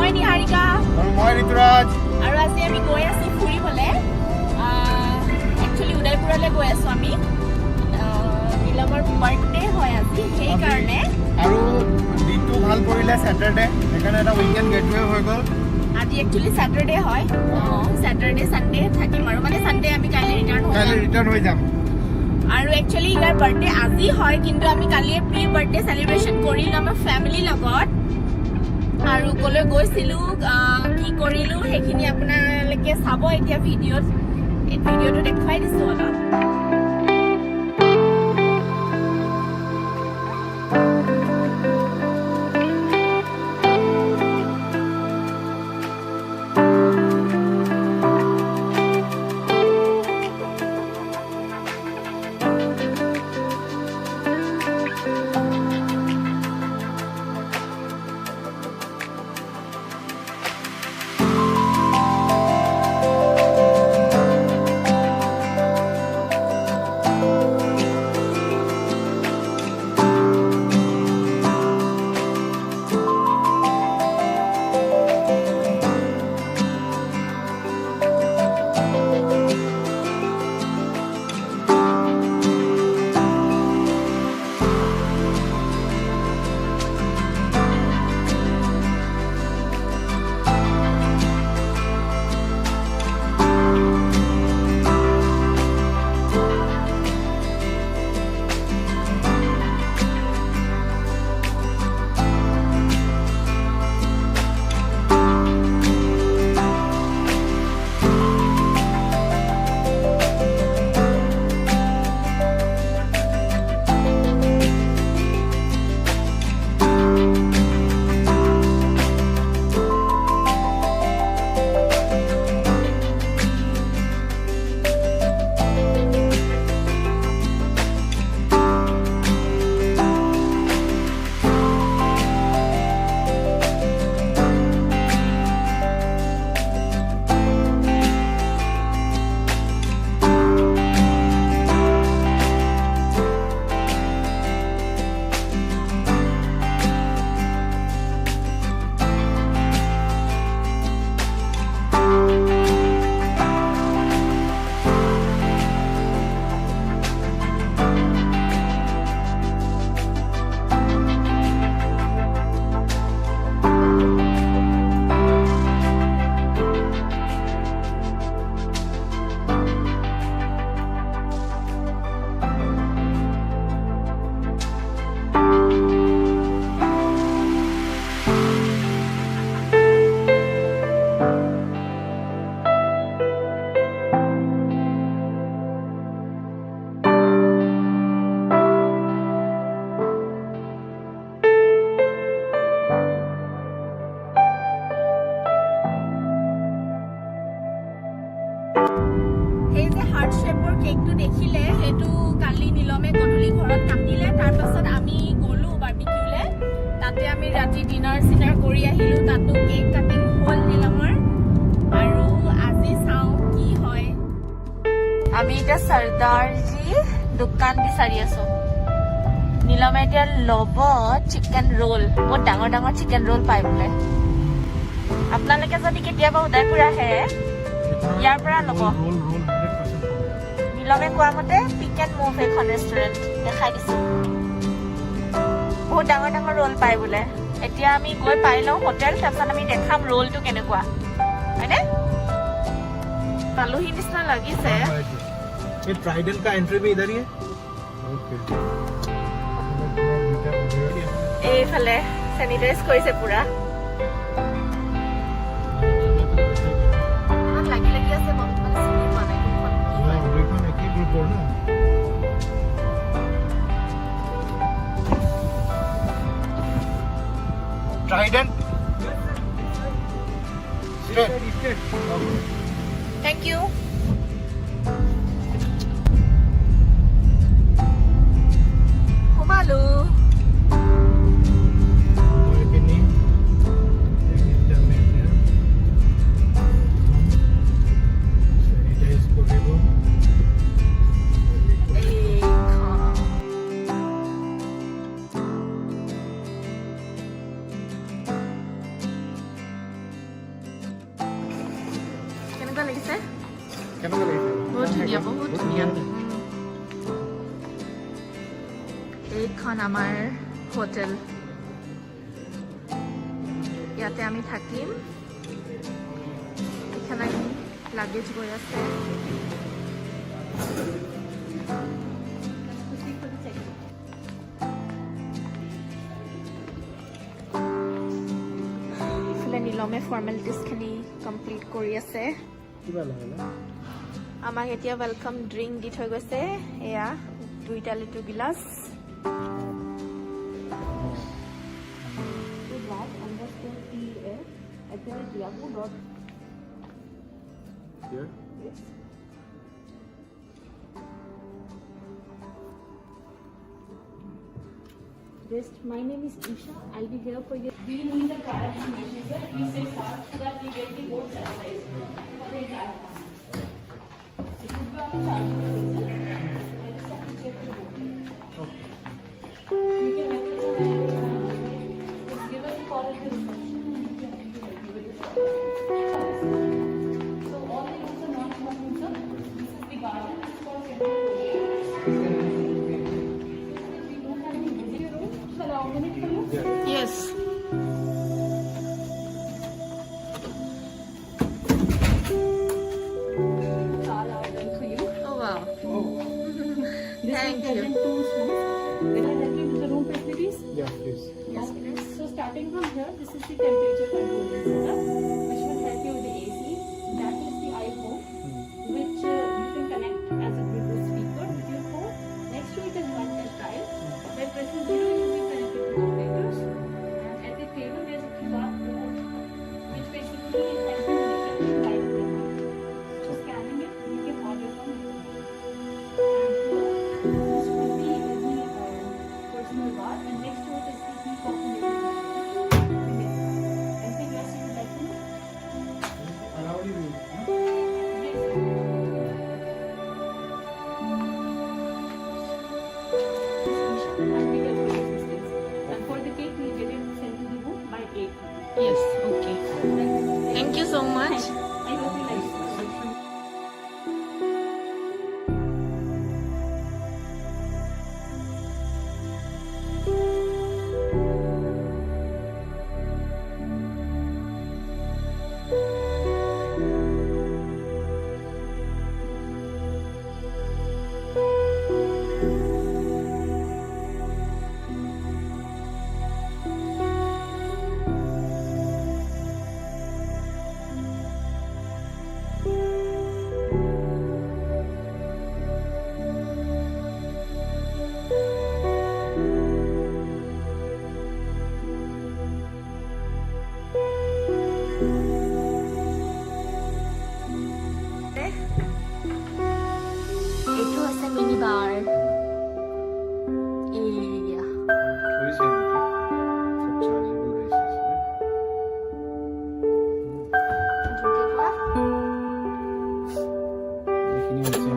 মই নিহাৰিকা আৰু মই ঋতুৰাজ আৰু আজি আমি গৈ আছো ফুৰিবলৈ একচুৱেলি উদয়পুৰলৈ গৈ আছো আমি নীলমৰ বাৰ্থডে হয় আজি সেইকাৰণে আৰু দিনটো ভাল পৰিলে স্যাটাৰডে সেইকাৰণে এটা উইকেণ্ড গেটৱে হৈ গ'ল আজি একচুৱেলি স্যাটাৰডে হয় স্যাটাৰডে সানডে থাকিম আৰু মানে সানডে আমি কাইলৈ ৰিটাৰ্ণ হৈ যাম আৰু একচুৱেলি ইয়াৰ বাৰ্থডে আজি হয় কিন্তু আমি কালিয়ে প্ৰি বাৰ্থডে সেলিব্ৰেশ্যন কৰিলো আমাৰ ফেমিলিৰ লগত আৰু কলৈ গৈছিলো কি কৰিলো সেইখিনি আপোনালোকে চাব এতিয়া ভিডিঅ'টো দেখুৱাই দিছো অলপ এই যে হাৰ্ট শেপৰ কেকটো দেখিলে সেইটো কালি নীলমে গধূলি ঘৰত কাটিলে তাৰপাছত আমি গ'লো বাৰ্বিকিউলে তাতে আমি ৰাতি ডিনাৰ কৰি আহিলো তাতো কেক কাটিং হ'ল নীলমৰ আৰু আজি চাওঁ কি হয় আমি এতিয়া সৰ্দাৰজি দোকান বিচাৰি আছো নীলমে এতিয়া ল'ব চিকেন ৰোল বহুত ডাঙৰ ডাঙৰ চিকেন ৰোল পাই বোলে আপোনালোকে যদি কেতিয়াবা উদয়পুৰ আহে ইয়াৰ পৰা ল'ব নীলমে কোৱা মতে পিক এণ্ড মুভ এখন ৰেষ্টুৰেণ্ট দেখাই দিছো বহুত ডাঙৰ ডাঙৰ ৰোল পাই বোলে এতিয়া আমি গৈ পাই লওঁ হোটেল তাৰপিছত আমি দেখাম ৰোলটো কেনেকুৱা হয়নে পালোহি নিচিনা লাগিছে ये ट्राइडेंट का एंट्री भी इधर ही है ओके এইফালে স্যানিটাইজ কৰিছে পুৰা লাগি লাগি আছে বহুত মানে চিনি পোৱা নাই কোনখন কি গ্ৰুপ পৰ না ट्राइडेंट थैंक यू Humalu কেনেকুৱা লাগিছে? বহুত ধুনীয়া, বহুত ধুনীয়া। এইখন আমাৰ হোটেল, ইয়াতে আমি থাকিম। এখানে লাগেজ গৈ আছে। ইফালে নিলমে ফৰ্মেলিটিজখিনি কমপ্লিট কৰি আছে। কিবা লাগে না? আমাক এতিয়া ৱেলকাম ড্ৰিংক দি থৈ গৈছে, এয়া 2টা লিটাৰ গিলাচ। Here? Just, my name is Isha. I'll be here for you. Do you need the card information, sir? Please say sir so that we get the board sanitized for the entire family. It would be on the charge for the sir. I just have to check the board. You can just give us a call at the reception and we can help you with this. So all the rooms are not smoking, sir. This is the garden. This is for central area. We don't have any visitor room. Shall I open it for you? Yes. All are done for you. Oh wow. This Thank is you. present 2 smooth. Will I help you with the room facilities? Yeah, please. Yes, please. So starting from here, this is the temperature controlling setup, which will help you with the AC. That is the iPhone, which you can connect as a Bluetooth speaker with your phone. Next to it is one touch dial. By pressing 0, you will be connected to operators. And at the table, there is a QR code, which basically helps you with the live payment. So scanning it, you can order from it. And this will be the personal bar, and next to it is the tea coffee making. Anything else you would like to know? Allow you. Yes. And we can do assistance. And for the cake, we'll get it sent to the room by 8. Yes, okay. Thank you so much. I hope you like it. এইটো আছে mini বাৰ। এয়া থৈছে নেকি? চব চাৰ্জেবল দিছে। যোনকে কোৱা। এইখিনি হৈছে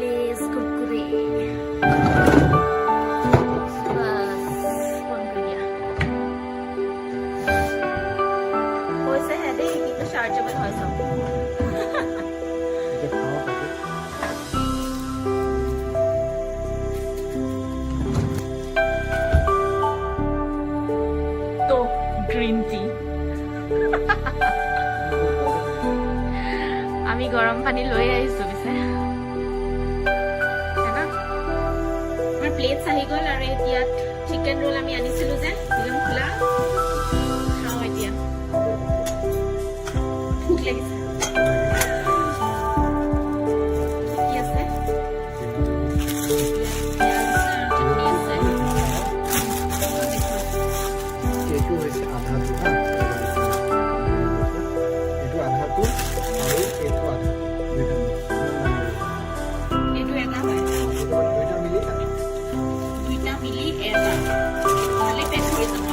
Lays কুৰকুৰে। বাছ, বন্ধ কৰি দিয়া। কৈছেহে দেই, কিন্তু চাৰ্জেবল হয় চব। এতিয়া খাওঁ তাকে। তো গ্ৰীণ টি। আমি গৰম পানী লৈ আহিছো পিছে। আমাৰ প্লেটছ আহি গ'ল আৰু এতিয়া চিকেন ৰোল আমি আনিছিলো যে একদম খোলা খাওঁ এতিয়া। ভোক লাগিছে। কি আছে? চাটনি আছে। এইটো হৈছে আধাটো হা। এইটো আধাটো আৰু এইটো আধা। দুইটা এইটো এটা হয়। মিলি থাকে। 2টা মিলি এটা। খালি পেট ভৰি যাব।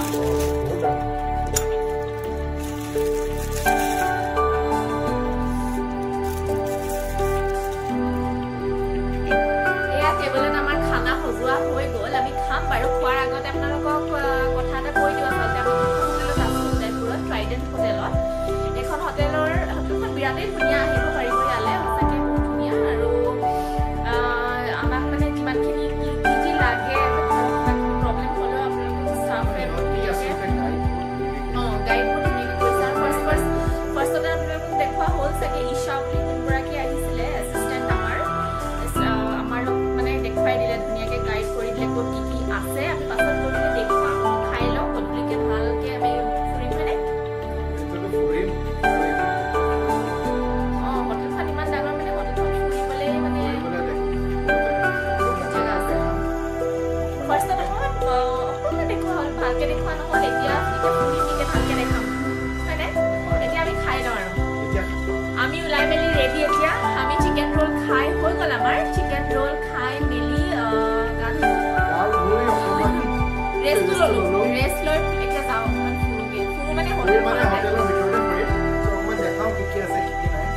ড্ৰেছ লৈ এতিয়া যাওঁ অকণমান ফুৰোগে ফুৰো মানে ফুৰি মানে হোটেল হোটেলৰ ভিতৰতে ফুৰিম ত' অকণমান দেখাওঁ কি কি আছে কি কি নাই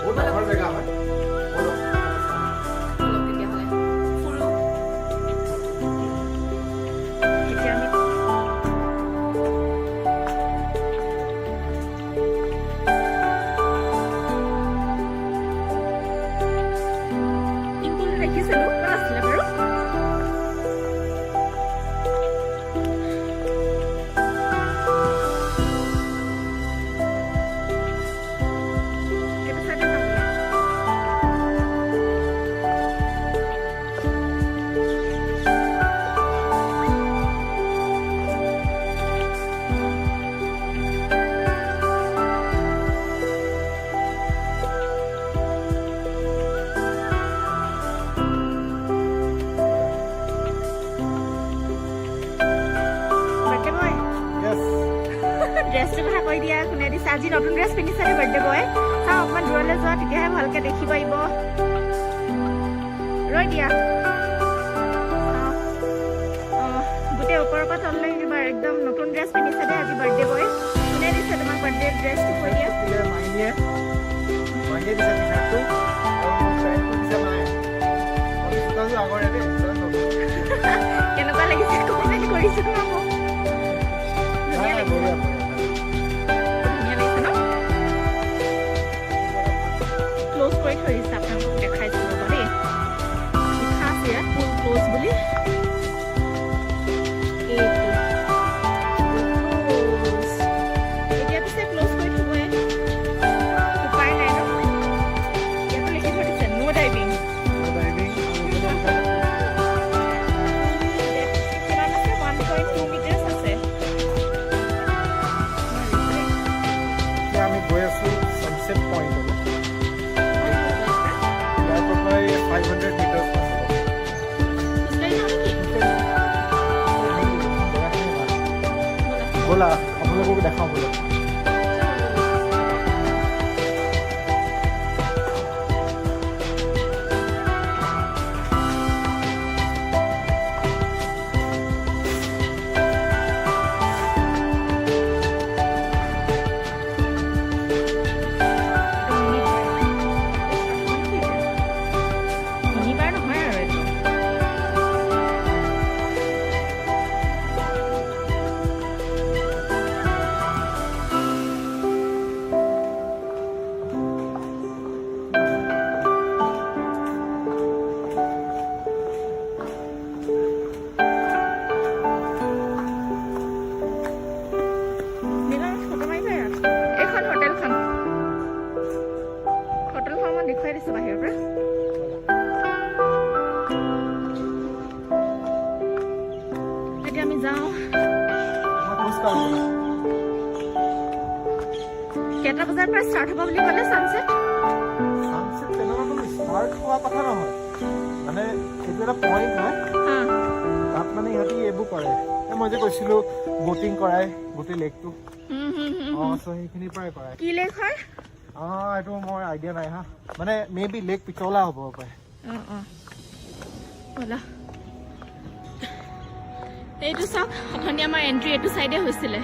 বহুত ডাঙৰ জেগা হয় ব'লক তেতিয়াহ'লে ফুৰো এতিয়া আমি ইম্পুলটো দেখিছিলোঁ ক'ত আছিলে বাৰু এইটো চাইডে যাম বোলা। বাৰ্থডে বয় য়েছ ড্ৰেছটোৰ কথা কৈ দিয়া কোনে দিছে আজি নতুন ড্ৰেছ পিন্ধিছে নে বাৰ্থডে বয় চাওঁ অকণমান দূৰলৈ যোৱা তেতিয়াহে ভালকে দেখি পাৰিব ৰৈ দিয়া চাওঁ। গোটেই ওপৰৰ পৰা তললৈ কিবা একদম নতুন ড্ৰেছ পিন্ধিছে দেই আজি বাৰ্থডে বয় কোনে দিছে তোমাক বাৰ্থডে ড্ৰেছটো কৈ দিয়া মাইনীয়ে দিছে টি-চাৰ্টটো আৰু পেণ্টটো দিছে মায়ে আমি জোতাযোৰ আগৰে দেই জোতাযোৰ নতুন। কেনেকুৱা লাগিছে কমেণ্ট কৰিছো ন মোক ধুনীয়া লাগিছে বঢ়িয়া, বঢ়িয়া। ধুনীয়া লাগিছে ন ক্ল'জ কৰি থৈ দিছে আপোনালোকক দেখাইছোঁ ৰ'ব দেই লিখা আছে ইয়াত ফুল ক্ল'জ বুলি এইটো close। এতিয়া পিছে ক্ল'জ কৰি থবই উপায় নাই ন ইয়াতো লিখি থৈ দিছে নো ডাইভিং কিমান আছে 1.2 মিটাৰ্ছ আছে এতিয়া আমি গৈ আছোঁ ছানছেট পইণ্টলৈ ইয়াৰ পৰা প্ৰায় 500 মিটাৰ মান হ'ব। খোজকাঢ়ি যাওঁ নেকি ব'লা আপোনালোকক দেখাওঁ ব'লা মিনিবাৰ নহয় আৰু এইটো নীলম ফটো মাৰিবা ইয়াত এইখন হোটেলখন মই দেখুৱাই দিছোঁ বাহিৰৰ পৰা এতিয়া আমি যাওঁ কেইটা বজাৰ পৰা ষ্টাৰ্ট হ'ব বুলি ক'লে ছানছেট ছানছেট তেনেকুৱা কোনো স্মাৰ্ট হোৱা কথা নহয় মানে এইটো এটা পইণ্ট হয় তাত মানে ইহঁতি এইবোৰ কৰে এই মই যে কৈছিলোঁ ব'টিং কৰাই গোটেই লেকটো অঁ চ' সেইখিনিৰ পৰাই কৰাই কি লেক হয় এইটো মোৰ আইডিয়া নাই হা মানে মে বি লেক পিছলা হ'ব পাৰে ব'লা এইটো চাওক অথনি আমাৰ এণ্ট্ৰি এইটো চাইডে হৈছিলে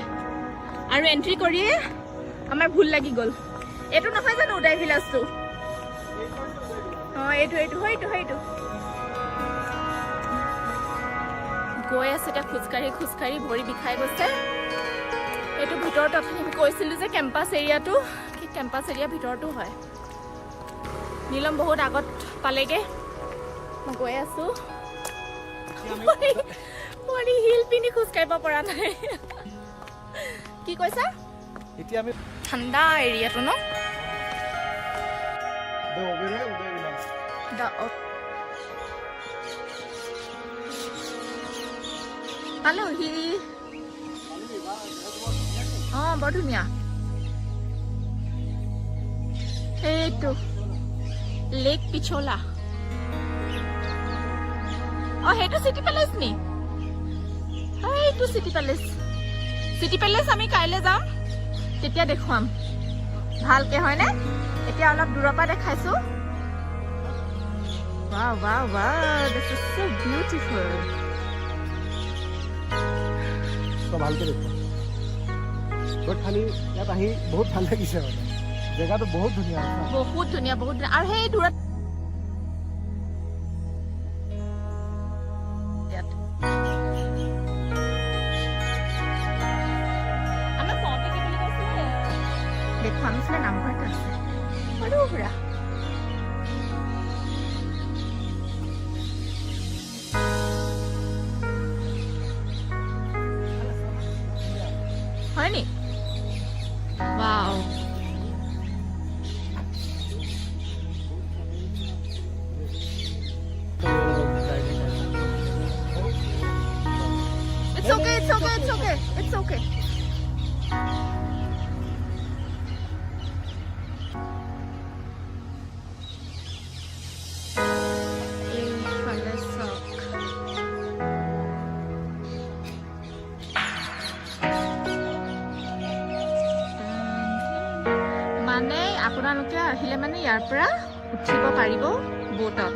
আৰু এণ্ট্ৰি কৰিয়ে আমাৰ ভুল লাগি গ'ল এইটো নহয় জানো উদয় ভিলাজটো অঁ এইটো গৈ আছো এতিয়া খোজকাঢ়ি ভৰি বিষাই গৈছে এইটো ভিতৰত অথনি কৈছিলোঁ যে কেম্পাছ এৰিয়াটো সেই কেম্পাছ এৰিয়া ভিতৰতো হয় নীলম বহুত আগত পালেগে মই গৈ আছো মই হিল পিন্ধি খোজকাঢ়িব পৰা নাই কি কৈছা এতিয়া আমি ঠাণ্ডা এৰিয়াটো ন পালো সি অঁ বৰ ধুনীয়া এইটো লেক পিছলা অঁ সেইটো চিটি পেলেচ নি এইটো চিটি পেলেচ আমি কাইলৈ যাম তেতিয়া দেখুৱাম ভালকে হয়নে এতিয়া অলপ দূৰৰ পৰা দেখাইছো Wow, this is so beautiful. So দেখুৱা ভালকৈ দেখুৱা বাট খালি ইয়াত আহি বহুত ভাল লাগিছে মানে জেগাটো বহুত ধুনীয়া বহুত ধুনীয়া আৰু সেই দূৰত দেখুৱা নিচিনা নামঘৰত আছে সৰু সুৰা হয় নি wow It's okay, it's okay, it's okay, it's okay. মানে আপোনালোকে আহিলে মানে ইয়াৰ পৰা উঠিব পাৰিব বোটত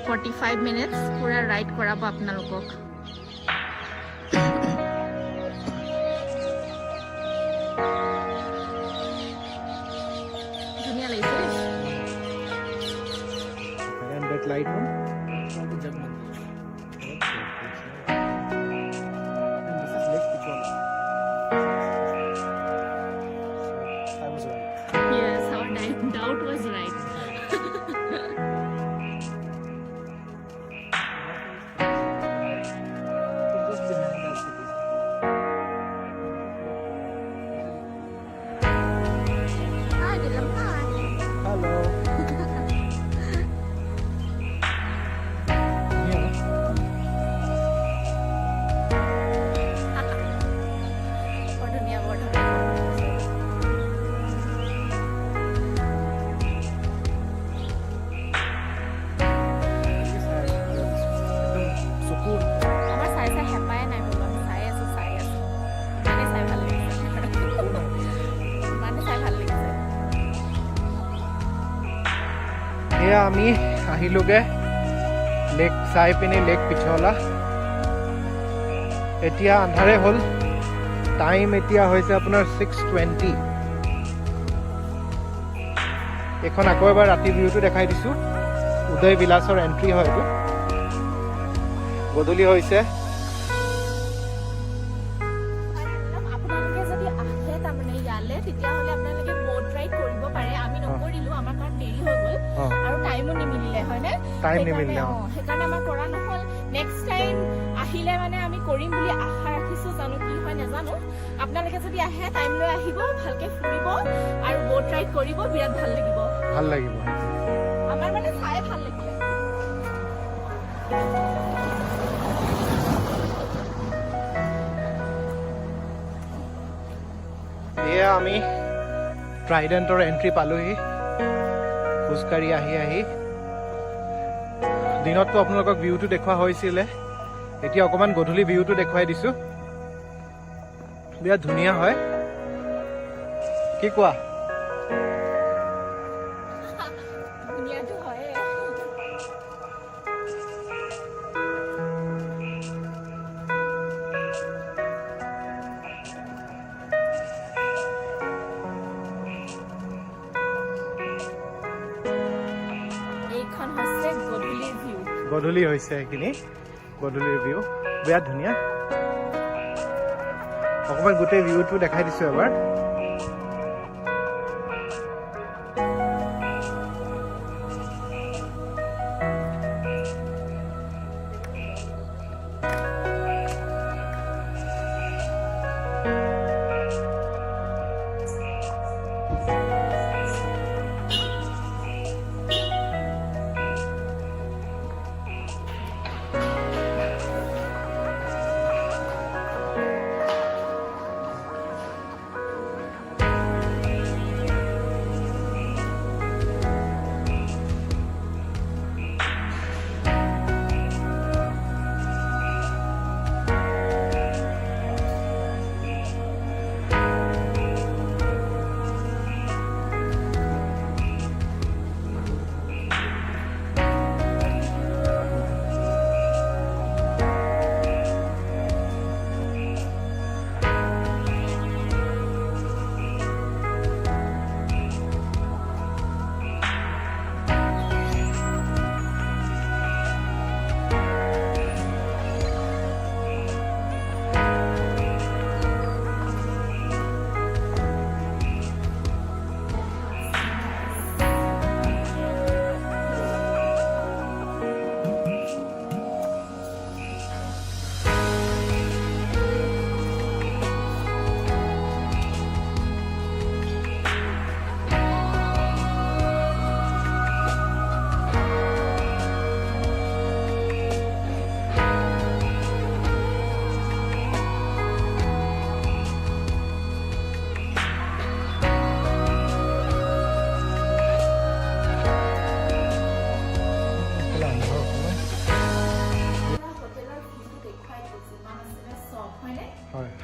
45 মিনিটছ পুৰা ৰাইড কৰাব আপোনালোকক ধুনীয়া লাগিছে and that light one and this is Lake Pichola I was right Yes, our doubt was right. just behind us it is Hi, Dilam. Hi. hello yeah What a near water. সুকুন আমাৰ চাই চাই হেঁপাহে নাই বোলো আমি চাই আছো মানে চাই ভাল লাগিছে মানে চাই ভাল লাগিছে এয়া আমি আহিলোগে লেক চাই পিনি লেক পিছলা এতিয়া আন্ধাৰে হ'ল টাইম এতিয়া হৈছে আপোনাৰ 6:20 এখন আকৌ এবাৰ ৰাতি ভিউটো দেখাই দিছোঁ উদয় বিলাসৰ এণ্ট্ৰি হয় এইটো গধূলি হৈছে আপোনালোকে যদি আহে তাৰমানে ইয়ালে তেতিয়াহ'লে আপোনালোকে ব'ট ৰাইড কৰিব পাৰে আমি নকৰিলো আমাৰ কাৰণ দেৰি হৈ গ'ল অঁ আৰু টাইমো নিমিলিলে হয়নে টাইম নিমিলিলে অঁ সেইকাৰণে আমাৰ কৰা নহ'ল নেক্সট টাইম আহিলে মানে আমি কৰিম বুলি আশা ৰাখিছোঁ জানো কি হয় নাজানো আপোনালোকে যদি আহে টাইম লৈ আহিব ভালকে ফুৰিব আৰু ব'ট ৰাইড কৰিব বিৰাট ভাল লাগিব ভাল লাগিব আমাৰ মানে চাই ভাল লাগিলে এয়া আমি ট্ৰাইডেণ্টৰ এণ্ট্ৰি পালোহি খোজকাঢ়ি আহি দিনততো আপোনালোকক ভিউটো দেখুওৱা হৈছিলে এতিয়া অকণমান গধূলি ভিউটো দেখুৱাই দিছোঁ বিৰাট ধুনীয়া হয় কি কোৱা ধুনীয়াটো হয়ে এইখন হৈছে গধূলিৰ ভিউ গধূলি হৈছে এইখিনি গধূলিৰ ভিউ বিৰাট ধুনীয়া অকণমান গোটেই ভিউটো দেখাই দিছোঁ এবাৰ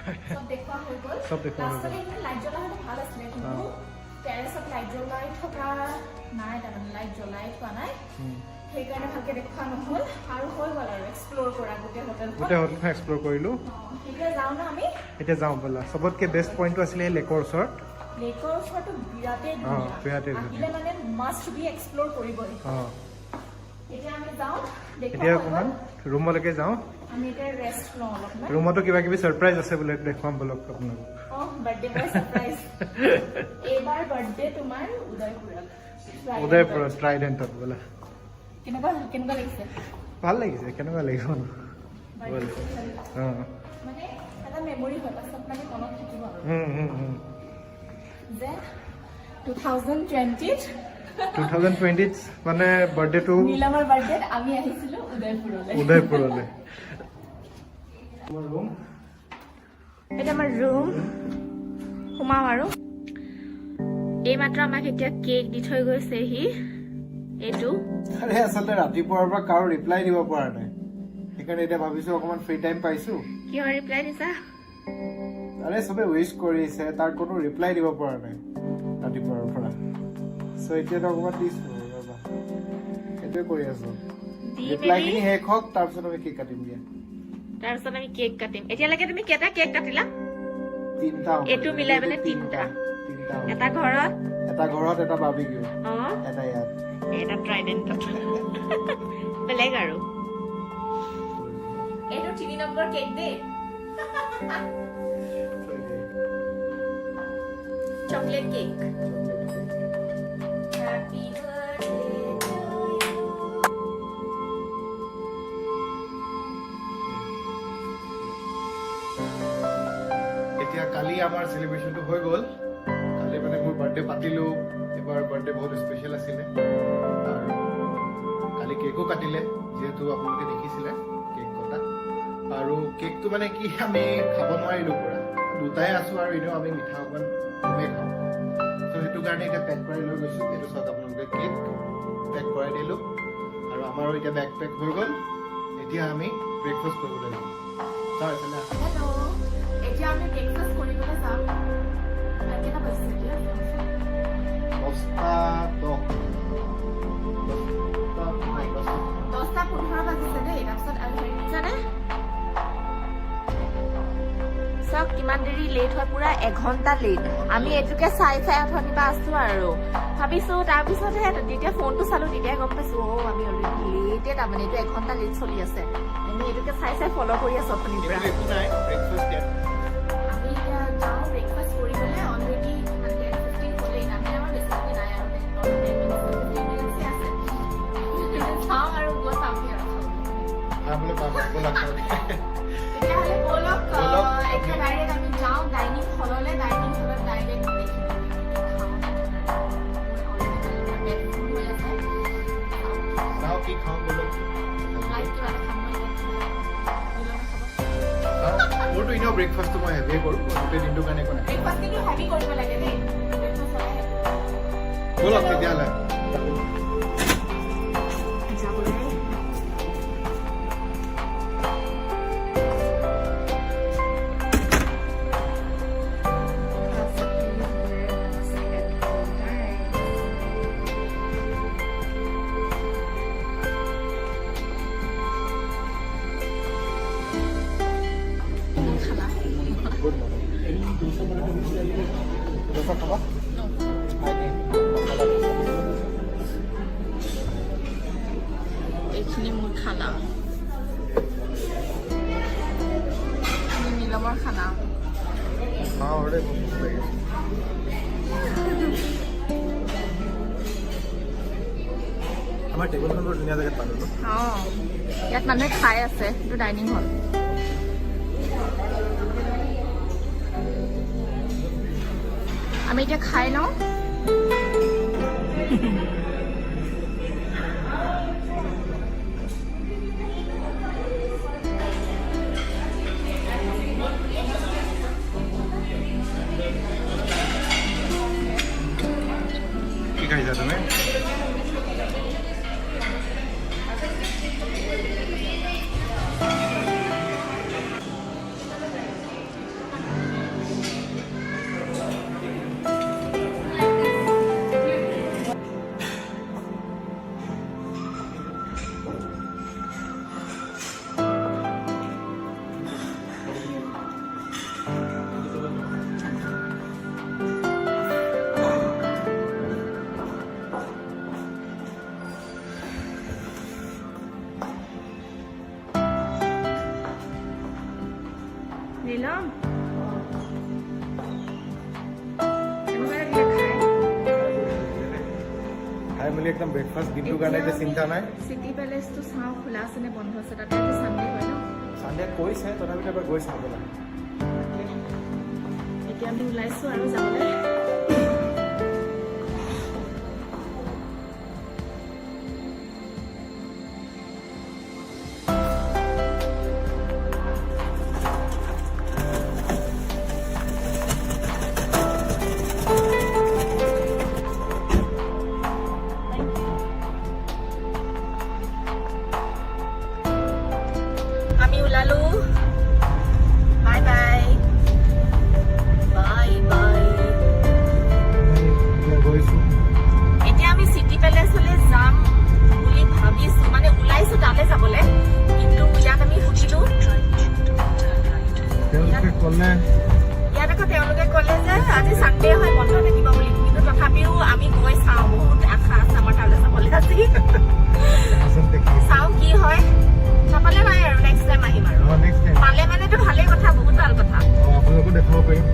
চব দেখুৱা হৈ গ'ল চব দেখুৱা হৈ গ'ল। লাষ্টত এইখিনি লাইট জ্বলা হ'লে ভাল আছিলে কিন্তু টেৰেছত লাইট জ্বলাই থকা নাই তাৰমানে লাইট জ্বলাই থোৱা নাই সেইকাৰণে ভালকে দেখুৱা নহ'ল আৰু হৈ গ'ল আৰু এক্সপ্ল'ৰ কৰা গোটেই হোটেলখন এক্সপ্ল'ৰ কৰিলোঁ। এতিয়া যাওঁ ন আমি এতিয়া যাওঁ ব'লা। চবতকৈ বেষ্ট পইণ্টটো আছিলে এই লেকৰ ওচৰত। লেকৰ ওচৰতো বিৰাটেই বিৰাটেই ধুনীয়া আহিলে মানে মাষ্ট বি এক্সপ্ল'ৰ কৰিবই অঁ এতিয়া আমি যাওঁ এতিয়া অকণমান ৰুমলৈকে যাওঁ। আমি এতিয়া ৰেষ্ট লওঁ অলপমান ৰুমতো কিবা কিবি ছাৰপ্ৰাইজ আছে বোলে, দেখুৱাম ব'লক আপোনালোকক। বাৰ্থডে বয় ছাৰপ্ৰাইজ এইবাৰ বাৰ্থডে তোমাৰ উদয়পুৰত উদয়পুৰত ট্ৰাইডেণ্টত বোলা। কেনেকুৱা লাগিছে ভাল লাগিছে, কেনেকুৱা লাগিব ন? অঁ মানে এটা মেমৰি হয় পাছত মানে মনত থাকিব আৰু যে 2020 মানে বাৰ্থডেটো নীলমৰ বাৰ্থডেত আমি আহিছিলো উদয়পুৰলৈ। ৰুম এটা আমাৰ ৰুম সোমাম আৰু এইমাত্ৰ আমাক এতিয়া কেক দি থৈ গৈছেহি এইটো আৰে আচলতে ৰাতিপুৱাৰ পৰা কাৰো ৰিপ্লাই দিব পৰা নাই, সেইকাৰণে এতিয়া ভাবিছো অকণমান ফ্ৰী টাইম পাইছো। কিহৰ ৰিপ্লাই দিছা আৰে চবে উইচ কৰিছে, তাৰ কোনো ৰিপ্লাই দিব পৰা নাই ৰাতিপুৱাৰ পৰা। চ' এতিয়াতো অকণমান দিছো, ৰ'বা সেইটোৱে কৰি আছো। ৰিপ্লাইখিনি শেষ হওক তাৰপিছত আমি কেক কাটিম দিয়া। তাৰপিছত আমি কেক কাটিম। এতিয়ালৈকে তুমি কেইটা কেক কাটিলা? 3টা এইটো মিলাই মানে 3টা। এটা ঘৰত, এটা বাৰ্বিকিউ, অ এটা ইয়াত, এটা ট্ৰাইডেণ্টত বেলেগ আৰু এইটো 3 নম্বৰ কেক দেই chocolate cake. Happy birthday to you. এতিয়া কালি আমাৰ চেলিব্ৰেশ্যনটো হৈ গ'ল। কালি মানে মোৰ বাৰ্থডে পাতিলোঁ। এবাৰ বাৰ্থডে বহুত স্পেচিয়েল আছিলে আৰু কালি কেকো কাটিলে, যিহেতু আপোনালোকে দেখিছিলে কেক কটা। আৰু কেকটো মানে কি আমি খাব নোৱাৰিলোঁ পুৰা, দুটাই আছোঁ আৰু এনেও আমি মিঠা অকণমান কমেই খাওঁ। ত' সেইটো কাৰণে এতিয়া পেক কৰাই লৈ গৈছোঁ। এইটো চাওক আপোনালোকে কেক পেক কৰাই দিলোঁ আৰু আমাৰো এতিয়া বেগ পেক হৈ গ'ল। এতিয়া আমি ব্ৰেকফাষ্ট কৰিবলৈ যাম। চাওঁ হেল্ল', এতিয়া আমি ব্ৰেকফাষ্ট কৰিবলৈ যাম। কেইটা বাজিছে এতিয়া? 10:15 বাজিছে দেই। তাৰপিছত চাওক কিমান দেৰি লেট হয়, পুৰা 1 ঘণ্টা লেট। আমি এইটোকে চাই অথনিৰ পৰা আছো আৰু ভাবিছো, তাৰপিছতহে যেতিয়া ফোনটো চালো তেতিয়া গম পাইছো আমি অলৰেডি লেটে, তাৰমানে এইটো 1 ঘণ্টা লেট চলি আছে। আমি এইটোকে চাই ফল' কৰি আছো অথনিৰ পৰা। আমি এতিয়া যাওঁ ব্ৰেকফাষ্ট কৰিবলৈ। অলৰেডি 10:15 হ'লেই, আমি আমাৰ বেছি নাই আৰু 10 মিনিটছে আছে। চাওঁ আৰু গৈ পামহি আৰু তেতিয়াহ'লে ব'লক এতিয়া ডাইৰেক্ট আমি যাওঁ ডাইনিং হললৈ। ডাইনিং হলত ডাইৰেক্ট দেখিম কি খাওঁ বোলো। মোৰতো এনেও ব্ৰেকফাষ্টটো মই হেভিয়ে কৰোঁ, গোটেই দিনটোৰ কাৰণে একো নাই। ব্ৰেকফাষ্ট কিন্তু হেভি কৰিব লাগে দেই। ব'লক তেতিয়াহ'লে dosa খাবা? এইখিনি মোৰ খানা, নীলমৰ খানা। আমাৰ টেবুলখন বৰ ধুনীয়া জেগাত পালোঁ। ইয়াত মানুহে খাই আছে, এইটো ডাইনিং হল। আমি এতিয়া খাই লওঁ। কি খাইছা তুমি? ফেমিলি একদম ব্ৰেকফাষ্ট দিনটোৰ কাৰণে এতিয়া চিন্তা নাই চিটি পেলেচটো চাওঁ খোলা আছে নে বন্ধ আছে তাতে আজি চানডে হয় ন চানডে কৈছে তথাপিতো এবাৰ গৈ চাব লাগে এতিয়া আমি ওলাইছোঁ আৰু যাবলৈ আমি ওলালো বাই বাই বাই বাই গৈছোঁ এতিয়া আমি চিটি পেলেচলৈ যাম বুলি ভাবিছোঁ মানে ওলাইছোঁ তালৈ যাবলৈ কিন্তু ইয়াত আমি সুধিলোঁ তেওঁলোকে ক'লে ইয়াত আকৌ তেওঁলোকে ক'লে যে আজি চানডে হয় বন্ধ থাকিব বুলি কিন্তু তথাপিও আমি গৈ চাওঁ বহুত আশা আছে আমাৰ তালৈ যাবলৈ আজি আচলতে কি চাওঁ কি হয় নাপালে নাই আৰু নেক্সট টাইম আহিম আৰু নেক্সট টাইম পালে মানেতো ভালেই কথা বহুত ভাল কথা আপোনালোকো দেখাব পাৰিম